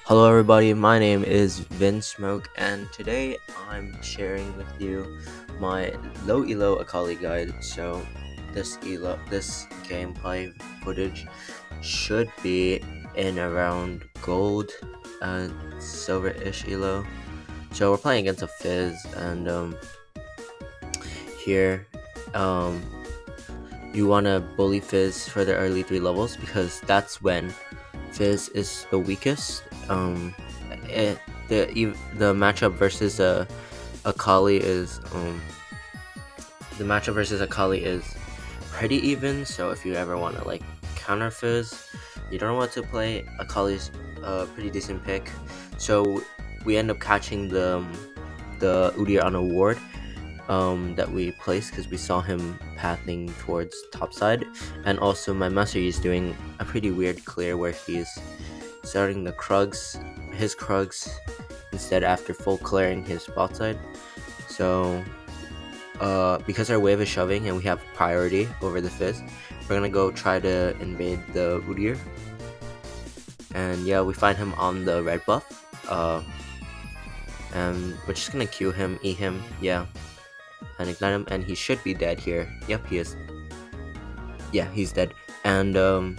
Hello everybody, my name is Vin Smoke and today I'm sharing with you my Low-Elo Akali guide. So this gameplay footage should be in around gold and silver-ish Elo. So we're playing against a Fizz and here um you wanna bully Fizz for the early 3 levels because that's when Fizz is the weakest. It, the matchup versus Akali is the matchup versus Akali is pretty even. So if you ever want to like counter Fizz, you don't know what to play. Akali's a pretty decent pick. So we end up catching the Udyr on a ward that we placed because we saw him pathing towards top side, and also my master is doing a pretty weird clear where he's starting his Krugs instead after full clearing his bot side. So because our wave is shoving and we have priority over the Fizz, we're gonna go try to invade the Udyr. And yeah, we find him on the red buff. And we're just gonna Q him, E him, yeah, and ignite him, and he should be dead here. Yep, he is. Yeah, he's dead. And I'm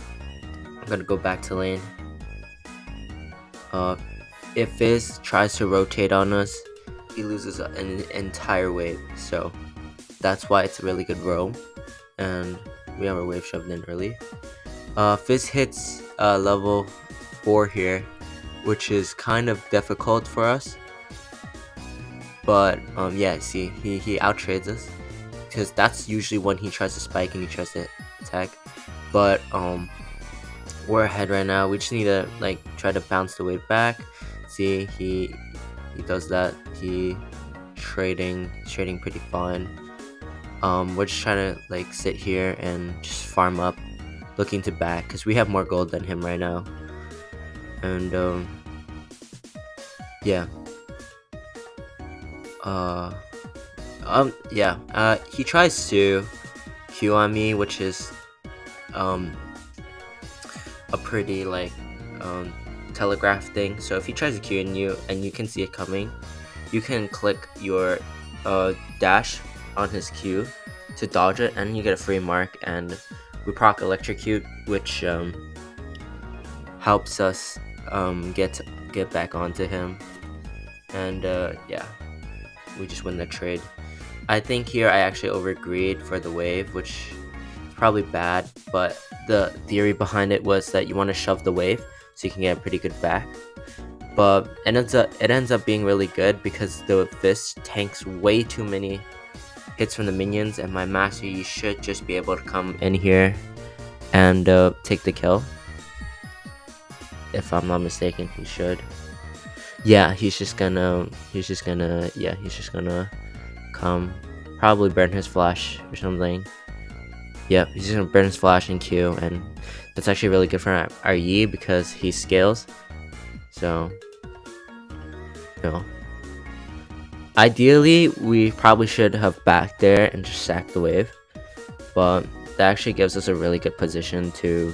gonna go back to lane. If Fizz tries to rotate on us, he loses an entire wave. So that's why it's a really good roam. And we have our wave shoved in early. Fizz hits level 4 here, which is kind of difficult for us. But yeah, see, he outtrades us because that's usually when he tries to spike and he tries to attack. But we're ahead right now. We just need to like try to bounce the wave back. See, he does that. He trading pretty fine. We're just trying to like sit here and just farm up, looking to back because we have more gold than him right now. And yeah. He tries to Q on me, which is a pretty like telegraph thing. So if he tries to Q on you and you can see it coming, you can click your dash on his Q to dodge it, and you get a free mark. And we proc electrocute, which helps us get back onto him. And yeah, we just win the trade. I think here I actually overagreed for the wave, which is probably bad, but the theory behind it was that you want to shove the wave so you can get a pretty good back. But it ends up being really good because the Fizz tanks way too many hits from the minions, and my master you should just be able to come in here and take the kill. If I'm not mistaken, he should. Yeah, he's just gonna come, probably burn his flash or something. Yep, he's just gonna burn his flash and Q, and that's actually really good for our Yi because he scales. So, ideally, we probably should have backed there and just sacked the wave, but that actually gives us a really good position to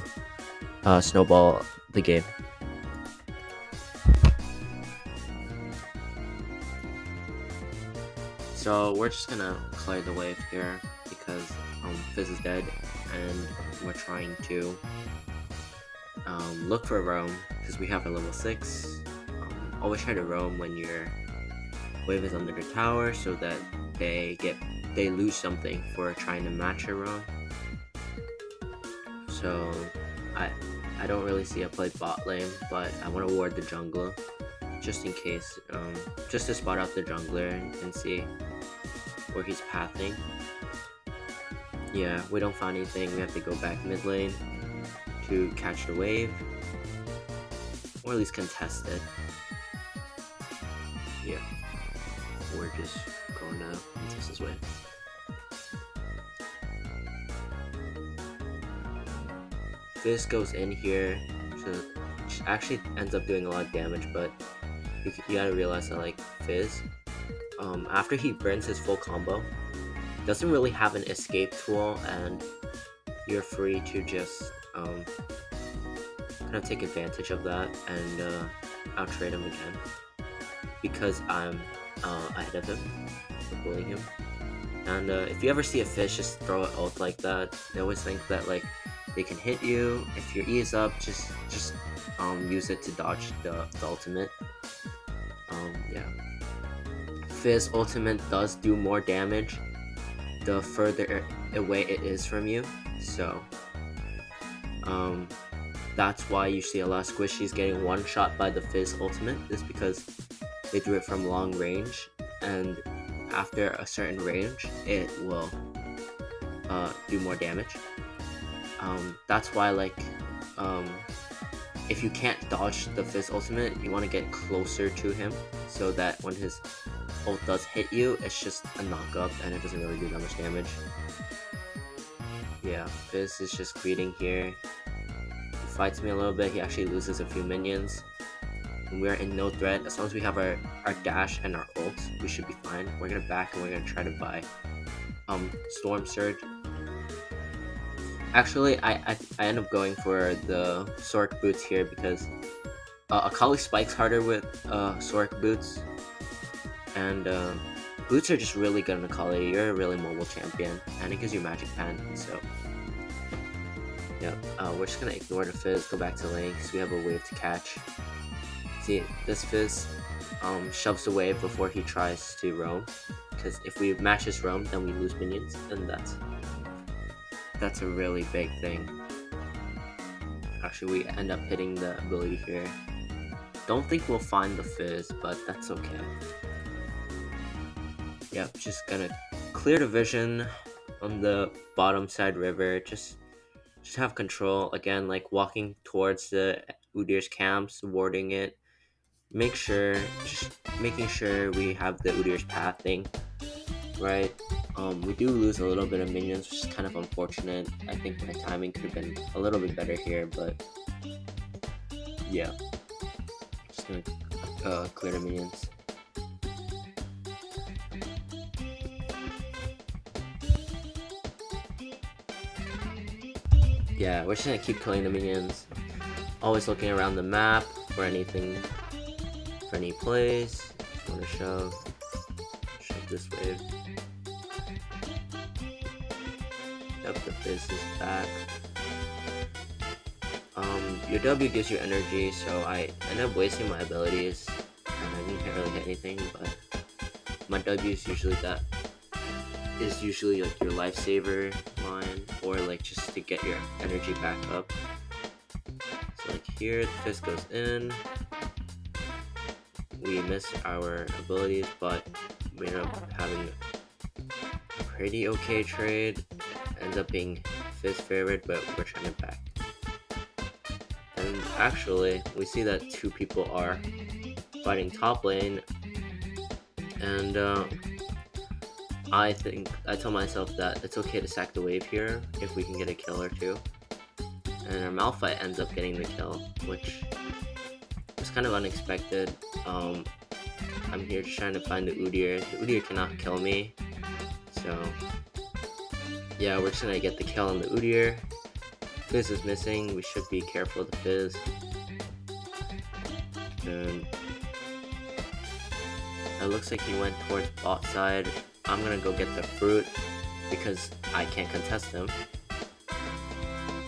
snowball the game. So we're just gonna clear the wave here because Fizz is dead, and we're trying to look for a roam because we have a level 6. Always try to roam when your wave is under the tower so that they lose something for trying to match your roam. So I don't really see a play bot lane, but I want to ward the jungler just in case, just to spot out the jungler and see where he's pathing. Yeah, we don't find anything. We have to go back mid lane to catch the wave, or at least contest it. Yeah, we're just going to contest this wave. Fizz goes in here, so actually ends up doing a lot of damage, but you gotta realize that like Fizz, after he burns his full combo, doesn't really have an escape tool, and you're free to just kind of take advantage of that and outtrade him again because I'm ahead of him for bullying him. And if you ever see a fish just throw an ult like that, they always think that like they can hit you. If your E is up, just use it to dodge the ultimate. Yeah. Fizz ultimate does do more damage the further away it is from you. So um, that's why you see a lot of squishies getting one shot by the Fizz ultimate, is because they do it from long range, and after a certain range, it will do more damage. That's why, like, um, if you can't dodge the Fizz ultimate, you want to get closer to him so that when his ult does hit you, it's just a knock-up and it doesn't really do that much damage. Yeah, Fizz is just greeting here. He fights me a little bit, he actually loses a few minions. And we're in no threat. As long as we have our dash and our ult, we should be fine. We're gonna back and we're gonna try to buy Storm Surge. Actually, I end up going for the Sork boots here because Akali spikes harder with Sork boots, and boots are just really good on Akali. You're a really mobile champion, and it gives you magic pen. So yeah, we're just gonna ignore the Fizz, go back to lane because we have a wave to catch. See, this Fizz shoves the wave before he tries to roam, because if we match his roam, then we lose minions, and that's a really big thing. Actually, we end up hitting the ability here. Don't think we'll find the Fizz, but that's okay. Yep, just gonna clear the vision on the bottom side river. Just have control. Again, like walking towards the Udyr's camps, warding it. Just making sure we have the Udyr's pathing right. We do lose a little bit of minions, which is kind of unfortunate. I think my timing could have been a little bit better here, but yeah. Just gonna clear the minions. Yeah, we're just gonna keep killing the minions. Always looking around the map for anything, for any plays. Just wanna shove this wave. Yep, the Fizz is back. Your W gives you energy, so I end up wasting my abilities, and I didn't really hit anything, but my W is usually like your lifesaver line, or like just to get your energy back up. So like here, the Fizz goes in, we miss our abilities, but we end up having a pretty okay trade. Ends up being Fizz favored, but we're trying to back. And actually, we see that two people are fighting top lane, and I tell myself that it's okay to sack the wave here if we can get a kill or two. And our Malphite ends up getting the kill, which was kind of unexpected. I'm here just trying to find the Udyr. The Udyr cannot kill me, so yeah, we're just gonna get the kill on the Udyr. Fizz is missing. We should be careful of the Fizz. And it looks like he went towards bot side. I'm gonna go get the fruit because I can't contest him.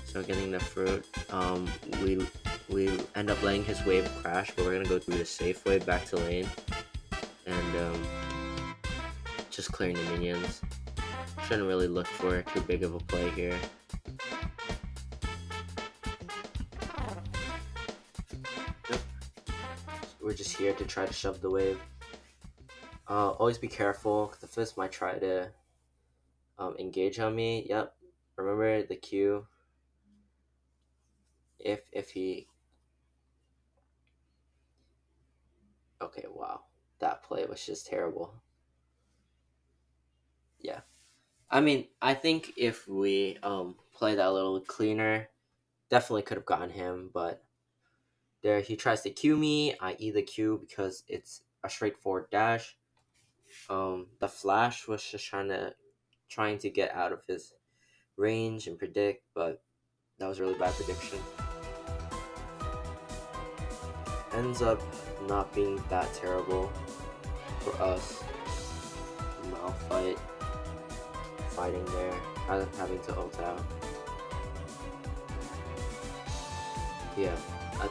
So getting the fruit, we end up letting his wave crash, but we're gonna go through the safe way back to lane and just clearing the minions. Shouldn't really look for too big of a play here. Yep. We're just here to try to shove the wave. Always be careful, because the Fizz might try to engage on me. Yep. Remember the Q. If he... Okay, wow. That play was just terrible. Yeah. I mean, I think if we play that a little cleaner, definitely could have gotten him, but there he tries to Q me. I E the Q because it's a straightforward dash. The flash was just trying to get out of his range and predict, but that was a really bad prediction. ends up not being that terrible for us. Malphite fighting there, having to ult out. Yeah,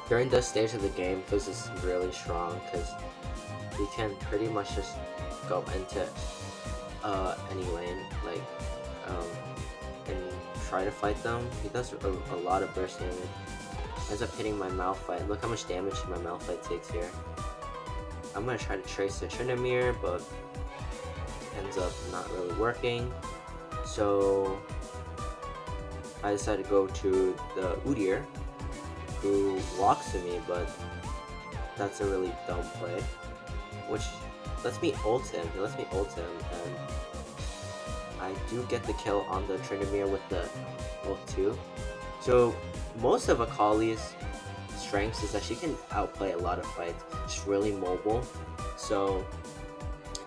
during this stage of the game, Fizz is really strong because he can pretty much just go into any lane, like, and try to fight them. He does a lot of burst damage. Ends up hitting my Malphite. Look how much damage my Malphite takes here. I'm gonna try to trace the Tryndamere, but ends up not really working. So I decided to go to the Udyr, who walks to me, but that's a really dumb play. Which lets me ult him. He lets me ult him, and I do get the kill on the Tryndamere with the ult too. So most of Akali's strengths is that she can outplay a lot of fights. She's really mobile. So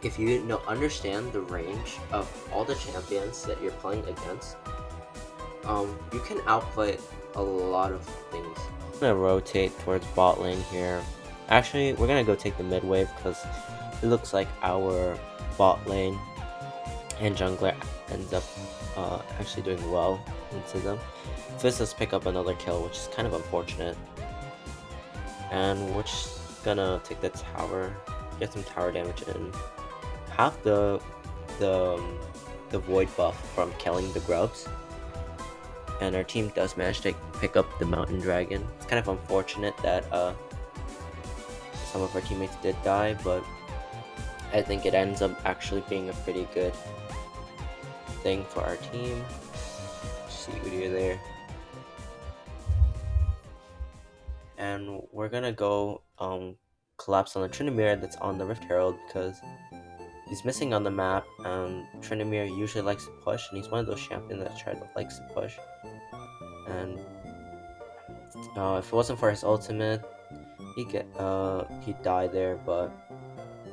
if you understand the range of all the champions that you're playing against, you can outplay a lot of things. I'm gonna rotate towards bot lane here. Actually, we're gonna go take the mid wave because it looks like our bot lane and jungler ends up actually doing well into them. Fizz does pick up another kill, which is kind of unfortunate. And we're just gonna take the tower, get some tower damage in. Have the void buff from killing the grubs. And our team does manage to pick up the mountain dragon. It's kind of unfortunate that some of our teammates did die, but I think it ends up actually being a pretty good thing for our team. See Udyr there. And we're gonna go collapse on the Tryndamere that's on the Rift Herald because he's missing on the map, and Tryndamere usually likes to push, and he's one of those champions that likes to push. And if it wasn't for his ultimate, he'd die there, but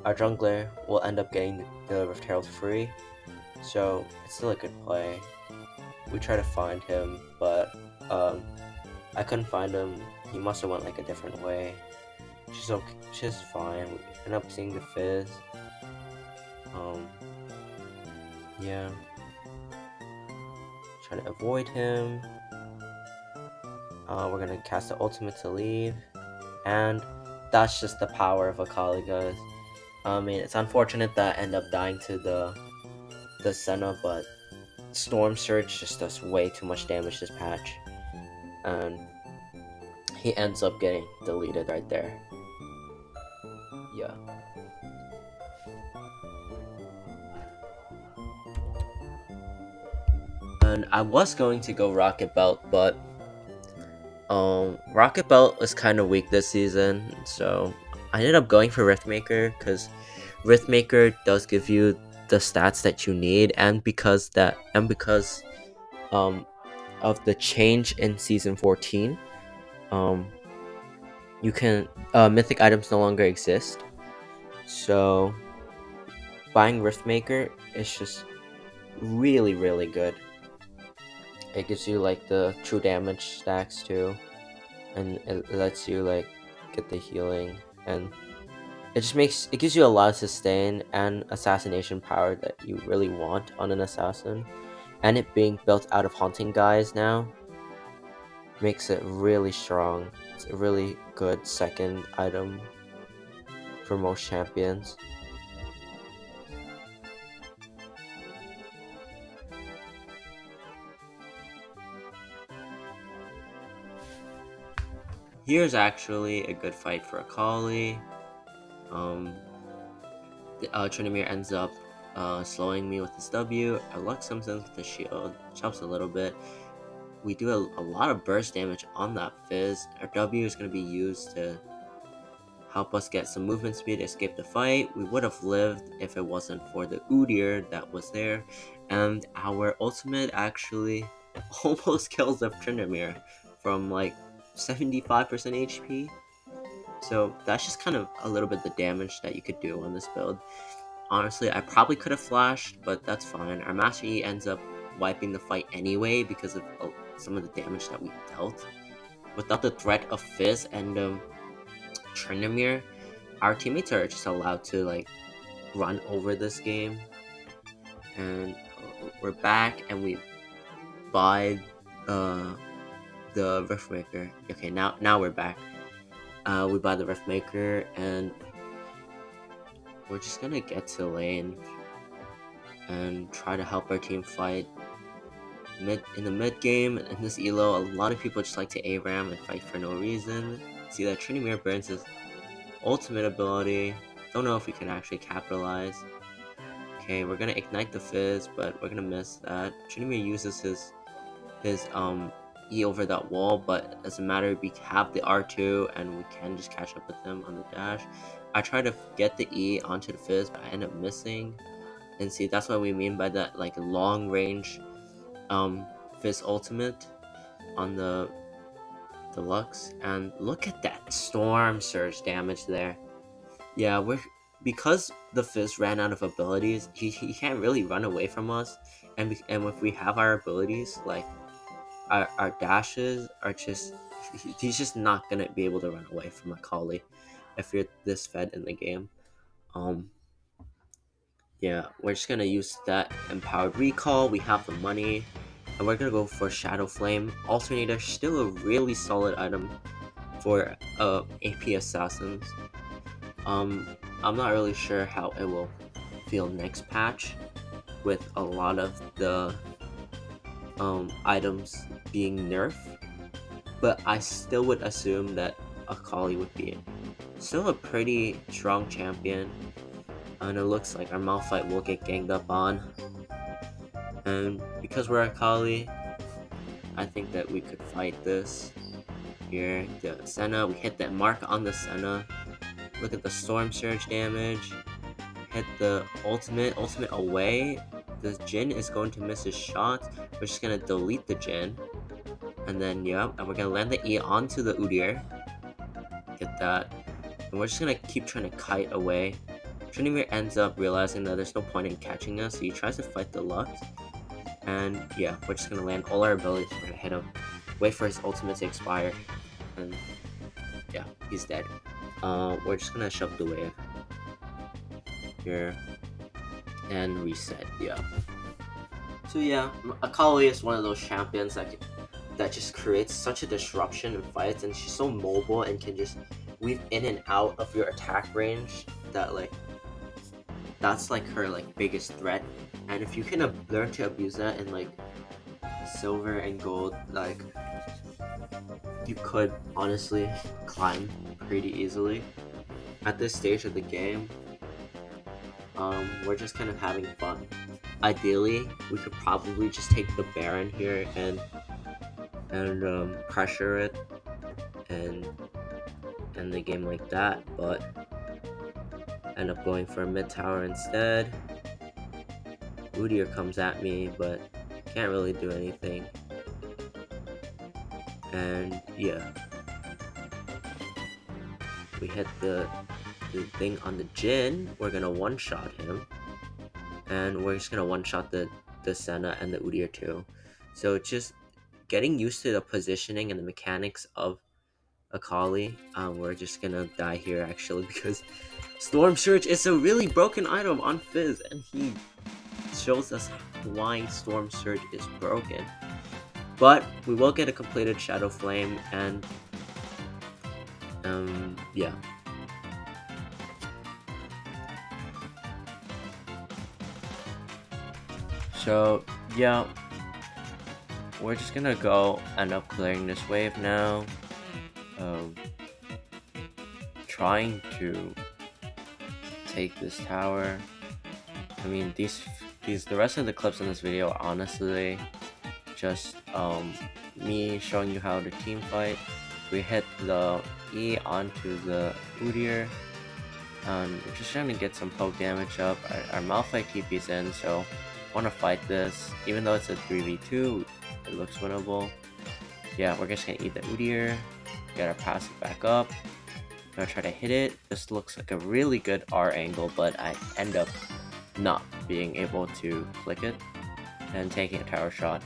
our jungler will end up getting the Rift Herald free, so it's still a good play. We try to find him, but I couldn't find him. He must have went like a different way. She's okay. She's fine. We end up seeing the Fizz. Yeah. Try to avoid him. We're gonna cast the ultimate to leave, and that's just the power of Akali, guys. I mean, it's unfortunate that I end up dying to the Senna, but Storm Surge just does way too much damage this patch, and he ends up getting deleted right there. Yeah. And I was going to go Rocket Belt, but Rocket Belt was kind of weak this season, so I ended up going for Riftmaker because Riftmaker does give you the stats that you need, and because of the change in season 14, you can mythic items no longer exist. So buying Riftmaker is just really, really good. It gives you like the true damage stacks too, and it lets you like get the healing, and it gives you a lot of sustain and assassination power that you really want on an assassin. And it being built out of Haunting Guys now makes it really strong. It's a really good second item for most champions. Here's actually a good fight for Akali. Tryndamere ends up slowing me with his W. Our Lux comes in with the shield, which helps a little bit. We do a lot of burst damage on that Fizz. Our W is going to be used to help us get some movement speed to escape the fight. We would have lived if it wasn't for the Udyr that was there. And our ultimate actually almost kills the Tryndamere from like 75% HP. So that's just kind of a little bit the damage that you could do on this build. Honestly, I probably could have flashed, but that's fine. Our Master Yi ends up wiping the fight anyway because of some of the damage that we dealt. Without the threat of Fizz, and Tryndamere, our teammates are just allowed to like run over this game, and we're back and we buy the Riftmaker. Okay, now we're back. We buy the Riftmaker and we're just gonna get to lane and try to help our team fight in the mid game. In this elo, a lot of people just like to ARAM and fight for no reason. See that Tryndamere burns his ultimate ability. Don't know if we can actually capitalize. Okay, we're gonna ignite the Fizz, but we're gonna miss that. Tryndamere uses his E over that wall, but it doesn't matter. We have the R2 and we can just catch up with him on the dash. I try to get the E onto the Fizz, but I end up missing. And see, that's what we mean by that like long range Fizz ultimate on the Deluxe. And look at that Storm Surge damage there. Yeah, because the Fizz ran out of abilities, he can't really run away from us. And if we have our abilities, like our dashes are just, he's just not gonna be able to run away from Akali if you're this fed in the game. Yeah, we're just gonna use that empowered recall. We have the money, and we're gonna go for Shadow Flame Alternator. Still a really solid item for AP assassins. I'm not really sure how it will feel next patch with a lot of the items being nerfed, but I still would assume that Akali would be still a pretty strong champion. And it looks like our Malphite will get ganged up on. And because we're Akali, I think that we could fight this. Here, the Senna, we hit that mark on the Senna. Look at the Storm Surge damage. Hit the ultimate away. The Jhin is going to miss his shot. We're just gonna delete the Jhin. And then, yeah, and we're gonna land the E onto the Udyr. Get that. And we're just gonna keep trying to kite away. Tryndamere ends up realizing that there's no point in catching us, so he tries to fight the Lux. And yeah, we're just gonna land all our abilities, we're gonna hit him, wait for his ultimate to expire, and yeah, he's dead. We're just gonna shove the wave here and reset, yeah. So yeah, Akali is one of those champions that just creates such a disruption in fights, and she's so mobile and can just weave in and out of your attack range that like that's like her like biggest threat. And if you can learn to abuse that in like silver and gold, like you could honestly climb pretty easily. At this stage of the game, we're just kind of having fun. Ideally, we could probably just take the Baron here and pressure it and end the game like that, but end up going for a mid tower instead. Udyr comes at me, but can't really do anything. And yeah, we hit the thing on the Jhin. We're gonna one-shot him, and we're just gonna one-shot the Senna and the Udyr too. So just getting used to the positioning and the mechanics of Akali. We're just gonna die here actually because Storm Surge is a really broken item on Fizz, and he shows us why Storm Surge is broken. But we will get a completed Shadow Flame, and yeah. So yeah, we're just gonna go end up clearing this wave now. Trying to take this tower. I mean, the rest of the clips in this video are honestly just me showing you how to team fight. We hit the E onto the Udyr, and we're just trying to get some poke damage up. Our Malphite TP's in, so want to fight this. Even though it's a 3v2, it looks winnable. Yeah, we're just gonna eat the Udyr, get our passive back up. I'm gonna try to hit it. This looks like a really good R angle, but I end up not being able to click it and taking a tower shot.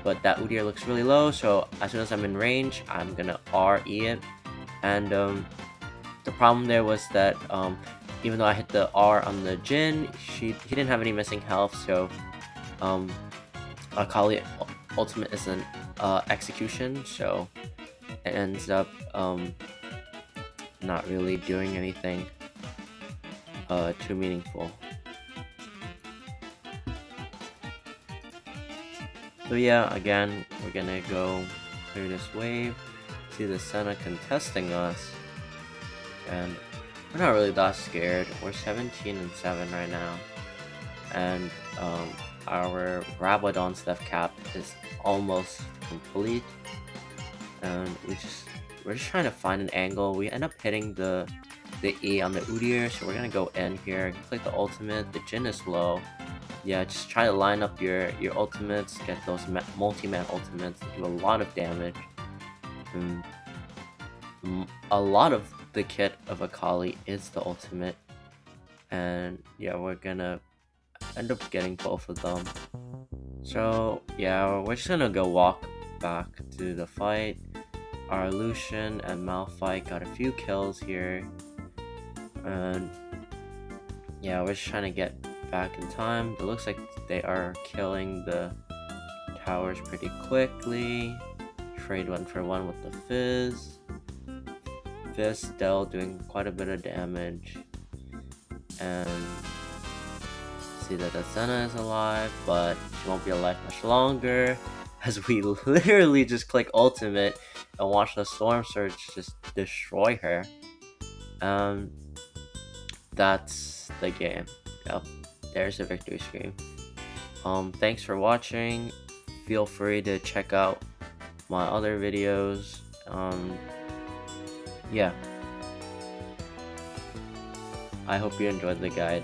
But that Udyr looks really low, so as soon as I'm in range, I'm gonna RE it. And The problem there was that even though I hit the R on the Jin, he didn't have any missing health, so Akali ultimate is an execution, so it ends up not really doing anything too meaningful. So yeah, again, we're gonna go clear this wave, see the Senna contesting us, and we're not really that scared. We're 17 and 7 right now, and our Rabadon's death cap is almost complete, and we're just trying to find an angle. We end up hitting the E on the Udyr, so we're gonna go in here, click the ultimate. The Jin is low. Yeah, just try to line up your ultimates, get those multi-man ultimates, do a lot of damage. A lot of the kit of Akali is the ultimate, and yeah, we're gonna end up getting both of them. So yeah, we're just gonna go walk back to the fight. Our Lucian and Malphite got a few kills here, and yeah, we're just trying to get back in time. It looks like they are killing the towers pretty quickly. Trade 1-for-1 with the Fizz. Fizz still doing quite a bit of damage, and see that the Senna is alive, but she won't be alive much longer, as we literally just click ultimate and watch the Storm Surge just destroy her. That's the game. Yep, there's a victory screen. Thanks for watching. Feel free to check out my other videos. Yeah, I hope you enjoyed the guide.